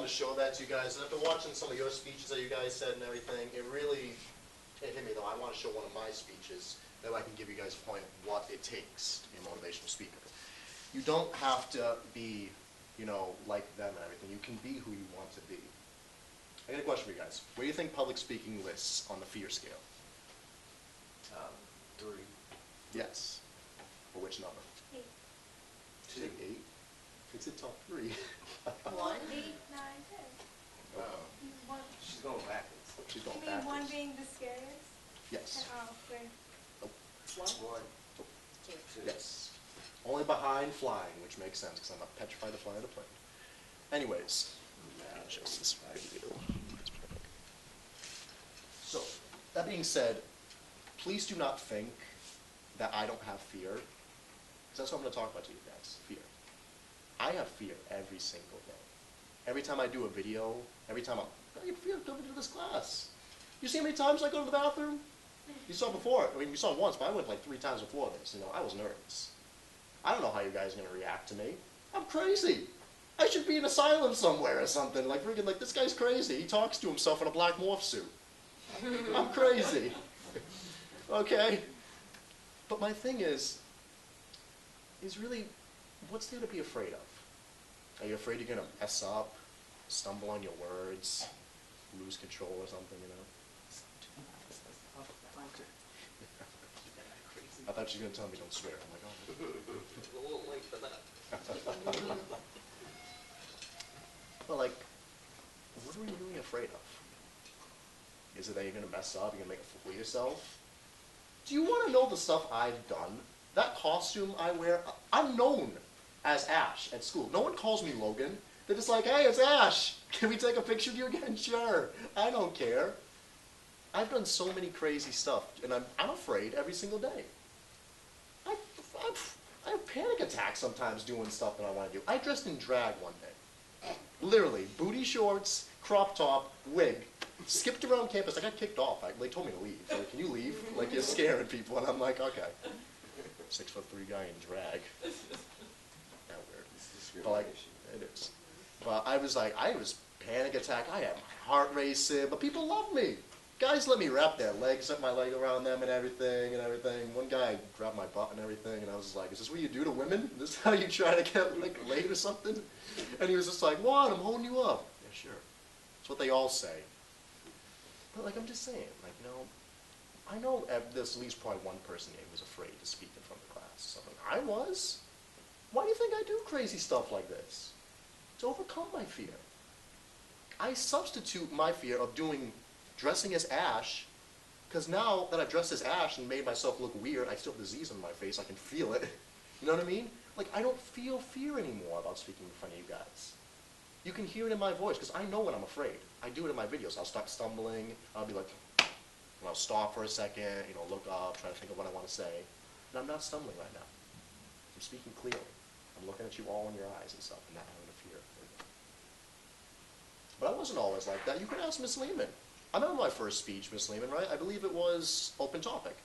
to show that to you guys. And after watching some of your speeches that you guys said and everything, it hit me though. I want to show one of my speeches that I can give you guys a point of what it takes to be a motivational speaker. You don't have to be, like them and everything. You can be who you want to be. I got a question for you guys. Where do you think public speaking lists on the fear scale? 3. Yes. For which number? 8. She's like 8? It's a top 3. 1, 8, 9, 10. Oh. One. She's going backwards. She's going You mean backwards. 1 being the scariest? Yes. Oh, wait. Nope. 1. 2. 2. Yes. Only behind flying, which makes sense because I'm not petrified to fly in a plane. Anyways. Just this video. So, that being said, please do not think that I don't have fear. Because that's what I'm going to talk about to you guys. Fear. I have fear every single day. Every time I do a video, every time I get fear coming to this class. You see how many times I go to the bathroom? You saw before. I mean, you saw once, but I went like 3 times before this. I was nervous. I don't know how you guys are going to react to me. I'm crazy. I should be in an asylum somewhere or something. Like, freaking, like, this guy's crazy. He talks to himself in a black morph suit. I'm crazy. Okay? But my thing is really, what's there to be afraid of? Are you afraid you're going to mess up, stumble on your words, lose control or something, I thought she was going to tell me don't swear. I'm like, oh. A little late for that. Well, like, what are you really afraid of? Is it that you're going to mess up, you're going to make a fool of yourself? Do you want to know the stuff I've done? That costume I wear, I'm known as Ash at school. No one calls me Logan. They're just like, hey, it's Ash. Can we take a picture of you again? Sure. I don't care. I've done so many crazy stuff, and I'm afraid every single day. I have panic attacks sometimes doing stuff that I want to do. I dressed in drag one day. Literally, booty shorts, crop top, wig. Skipped around campus. I got kicked off. They told me to leave. They're like, can you leave? Like, you're scaring people. And I'm like, okay. 6'3" guy in drag. That weird. But like, it is. But I was panic attack. I had my heart racing. But people love me. Guys let me wrap their legs up my leg around them and everything. One guy grabbed my butt and everything, and I was just like, is this what you do to women? Is this how you try to get like laid or something? And he was just like, what? I'm holding you up. Yeah, sure. That's what they all say. But like, I'm just saying, like, I know there's at least probably one person here who was afraid to speak in front of the class. So I was. Why do you think I do crazy stuff like this? To overcome my fear. I substitute my fear of dressing as Ash, because now that I've dressed as Ash and made myself look weird, I still have disease on my face, I can feel it. You know what I mean? Like, I don't feel fear anymore about speaking in front of you guys. You can hear it in my voice, because I know when I'm afraid. I do it in my videos. I'll start stumbling, I'll be like, and I'll stop for a second, look up, try to think of what I want to say. And I'm not stumbling right now. I'm speaking clearly. I'm looking at you all in your eyes and stuff, and not having a fear. But I wasn't always like that. You could ask Miss Lehman. I remember my first speech, Miss Lehman, right? I believe it was open topic.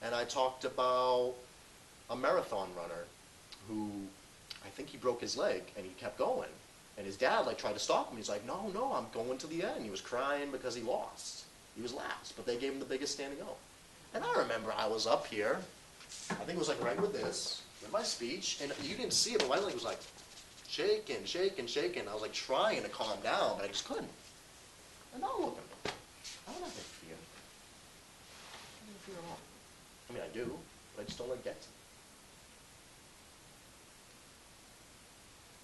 And I talked about a marathon runner who, I think he broke his leg, and he kept going. And his dad, tried to stop him. He's like, no, I'm going to the end. He was crying because he lost. He was last, but they gave him the biggest standing O. And I remember I was up here, I think it was right with this, with my speech, and you didn't see it, but my leg was shaking. I was trying to calm down, but I just couldn't. And now look at me. I don't have any fear. I don't have any fear at all. I mean, I do, but I just don't let it get to me.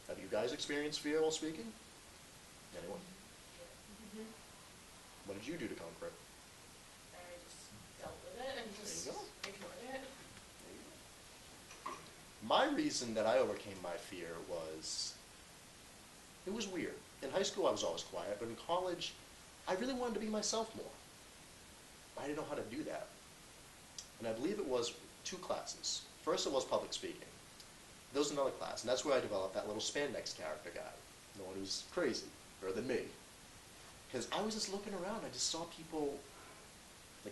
Have you guys experienced fear while speaking? Anyone? Mm-hmm. What did you do to conquer it? I just dealt with it and just There you go. ignored it. My reason that I overcame my fear was, it was weird. In high school I was always quiet, but in college I really wanted to be myself more. I didn't know how to do that. And I believe it was 2 classes. First it was public speaking. There was another class, and that's where I developed that little spandex character guy. The one who's crazy, or than me. Because I was just looking around, I just saw people,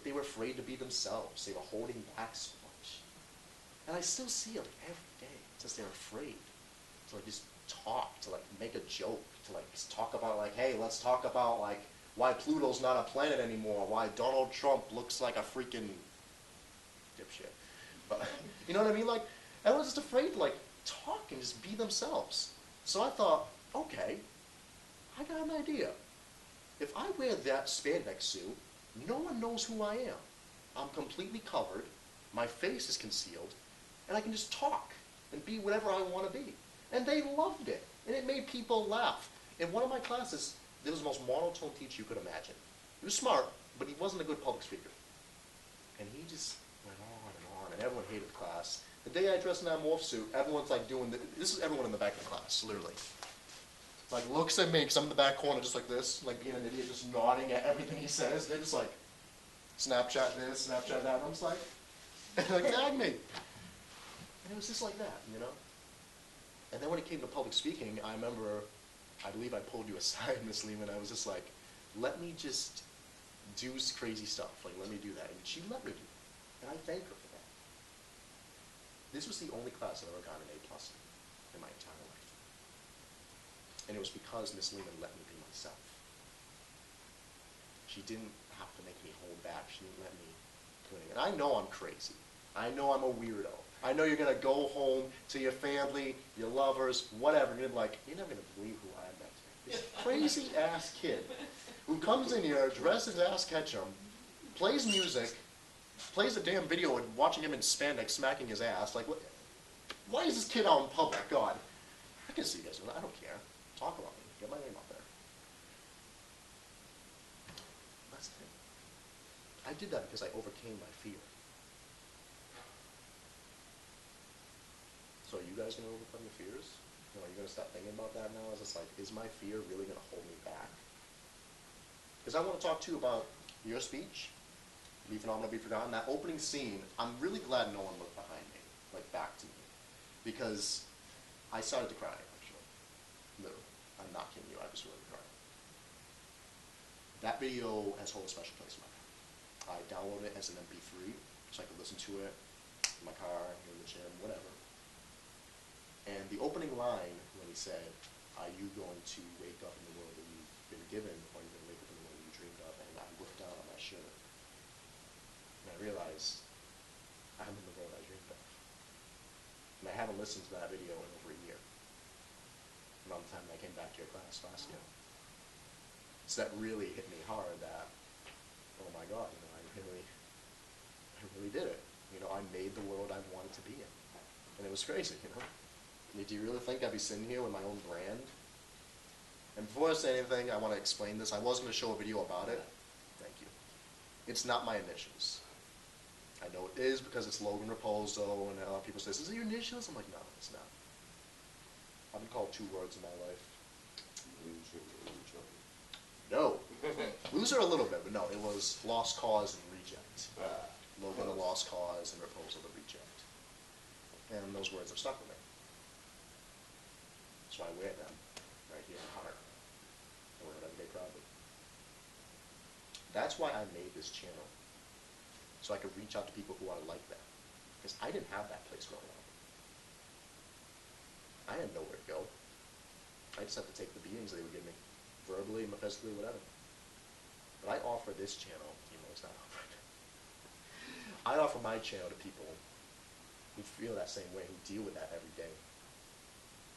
they were afraid to be themselves. They were holding back so much. And I still see it every day. It's just they're afraid to just talk, to make a joke, to like talk about like, hey, let's talk about like why Pluto's not a planet anymore, why Donald Trump looks like a freaking dipshit. But you know what I mean? Like everyone's just afraid to like talk and just be themselves. So I thought, okay, I got an idea. If I wear that spandex suit, no one knows who I am. I'm completely covered, my face is concealed, and I can just talk and be whatever I want to be. And they loved it, and it made people laugh. In one of my classes, there was the most monotone teacher you could imagine. He was smart, but he wasn't a good public speaker. And he just went on, and everyone hated the class. The day I dressed in that morph suit, everyone's like doing, this is everyone in the back of the class, literally. Like looks at me, because I'm in the back corner just like this, like being an idiot, just nodding at everything he says. They're just like, Snapchat this, Snapchat that, and I'm just like, like, tag me. And it was just like that, you know? And then when it came to public speaking, I remember, I believe I pulled you aside, Miss Lehman, I was just like, let me just do crazy stuff, like let me do that. And she let me do it, and I thank her for that. This was the only class I've ever gotten an A+ in my entire life. And it was because Miss Lehman let me be myself. She didn't have to make me hold back, she didn't let me do anything. And I know I'm crazy. I know I'm a weirdo. I know you're going to go home to your family, your lovers, whatever, and you're like, you're never going to believe who I met today. This crazy-ass kid who comes in here, dressed as Ass Ketchum, plays music, plays a damn video and watching him in spandex smacking his ass. Like, what? Why is this kid out in public? God, I can see you guys. I don't care. Talk about me. Get my name out there. That's the thing. I did that because I overcame my fear. So are you guys going to overcome your fears? You know, are you going to start thinking about that now? Is it's like, is my fear really going to hold me back? Because I want to talk to you about your speech, Be Phenomenal, Be Forgotten. That opening scene, I'm really glad no one looked behind me, like back to me. Because I started to cry, actually. Literally. I'm not kidding you, I was really crying. That video has hold a special place in my heart. I downloaded it as an MP3, so I could listen to it in my car, in the gym, whatever. And the opening line, when he said, are you going to wake up in the world that you've been given, or are you going to wake up in the world you dreamed of? And I looked down on my shirt, and I realized I'm in the world I dreamed of. And I haven't listened to that video in over a year. Around the time I came back to your class last year. So that really hit me hard that, oh my God, you know, I really did it. You know, I made the world I wanted to be in. And it was crazy, you know. I mean, do you really think I'd be sitting here with my own brand? And before I say anything, I want to explain this. I was going to show a video about it. Thank you. It's not my initials. I know it is because it's Logan Raposo, and a lot of people say, is it your initials? I'm like, no, it's not. I've been called 2 words in my life. No. Loser a little bit, but no, it was Lost Cause and Reject. Logan the Lost Cause and Raposo the Reject. And those words have stuck with me. So I wear them right here in the heart. I wear it every day proudly. That's why I made this channel. So I could reach out to people who are like that. Because I didn't have that place growing up. I had nowhere to go. I just had to take the beatings they would give me. Verbally, physically, whatever. But I offer this channel, even though it's not offered. I offer my channel to people who feel that same way, who deal with that every day.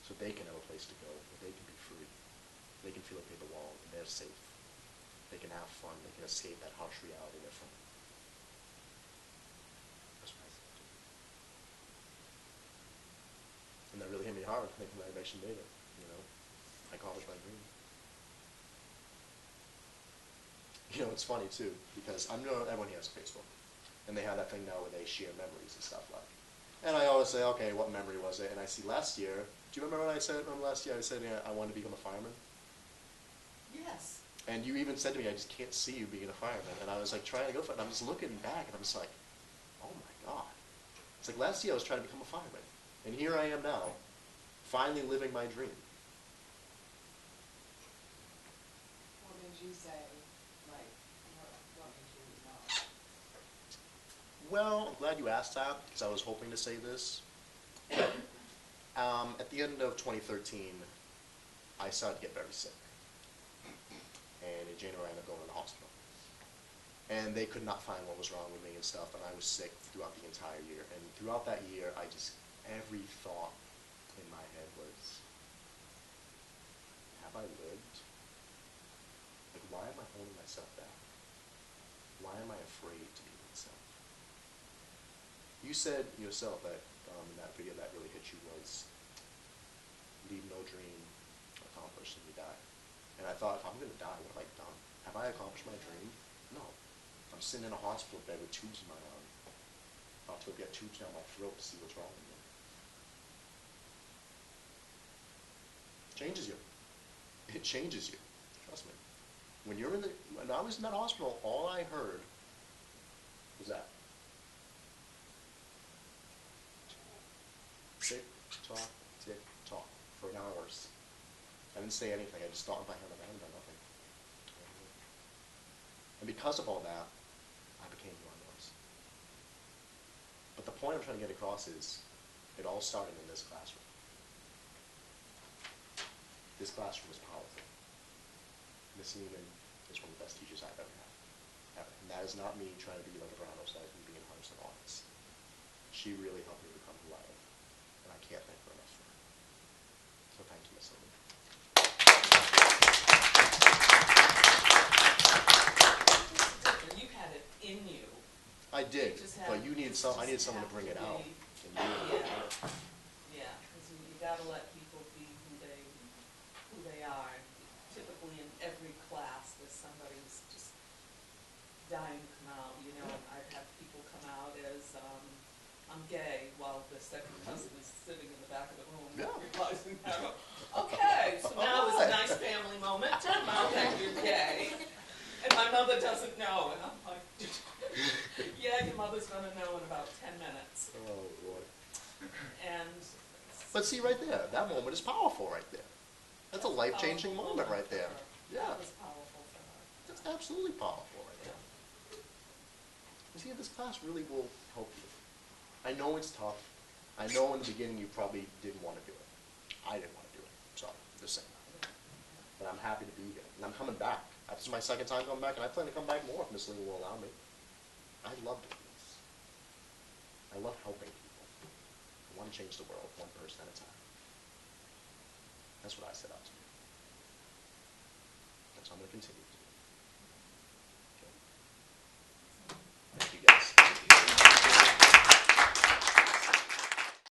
So they can have a place to go, where they can be free. They can feel like they belong, and they're safe. They can have fun, they can escape that harsh reality they're from. That's what I think. And that really hit me hard, thinking that I actually made it, you know. I accomplished my dream. You know, it's funny too, because I know everyone here has Facebook, and they have that thing now where they share memories and stuff like. And I always say, okay, what memory was it? And I see last year, do you remember when I said, last year I said, yeah, I wanted to become a fireman? Yes. And you even said to me, I just can't see you being a fireman. And I was like trying to go for it, and I'm just looking back, and I'm just like, oh my God. It's like last year I was trying to become a fireman, and here I am now, finally living my dream. What made you say, like, what made you know? Well, I'm glad you asked that, because I was hoping to say this. At the end of 2013, I started to get very sick. And in January, I ended up going to the hospital. And they could not find what was wrong with me and stuff, and I was sick throughout the entire year. And throughout that year, every thought in my head was, have I lived? Like, why am I holding myself back? Why am I afraid to be myself? You said yourself that in that video that really hit you was, leave no dream accomplished and you die. And I thought, if I'm going to die, what have I done? Have I accomplished my dream? No. I'm sitting in a hospital bed with tubes in my arm, about to get tubes down my throat to see what's wrong with me. Changes you. It changes you. Trust me. When I was in that hospital, all I heard was that. Tick, tock, for hours. I didn't say anything. I just thought in my head, I haven't done nothing. And because of all that, I became who I was. But the point I'm trying to get across is, it all started in this classroom. This classroom is powerful. Miss Neiman is one of the best teachers I've ever had. Ever. And that is not me trying to be like a Browno side and being honest and honest. She really helped me become who I am. And I can't thank her enough for it. So thank you, Miss Neiman. You had it in you. I did, You just but had- I needed someone to bring it out. And you really did it. Yeah, because you gotta let people be who they are. Typically in every class, there's somebody who's just dying to come out, you know, and I've had people come out as, I'm gay, while the second cousin is sitting in the back of the room, Yeah. realizing that, okay, so now it's a nice family moment, turn out that you're gay, and my mother doesn't know, and I'm like, yeah, your mother's gonna know in about 10 minutes, Oh, boy. and. But see, right there, that moment is powerful right there. That's a life-changing Powerful moment right there. for her. Yeah, That was powerful for her. that's absolutely powerful right there. You see, this class really will help you. I know it's tough. I know in the beginning you probably didn't want to do it. I didn't want to do it. Sorry, just saying. But I'm happy to be here. And I'm coming back. This is my second time coming back, and I plan to come back more if Miss Lee will allow me. I love doing this. I love helping people. I want to change the world one person at a time. That's what I set out to do. That's what I'm going to continue to do.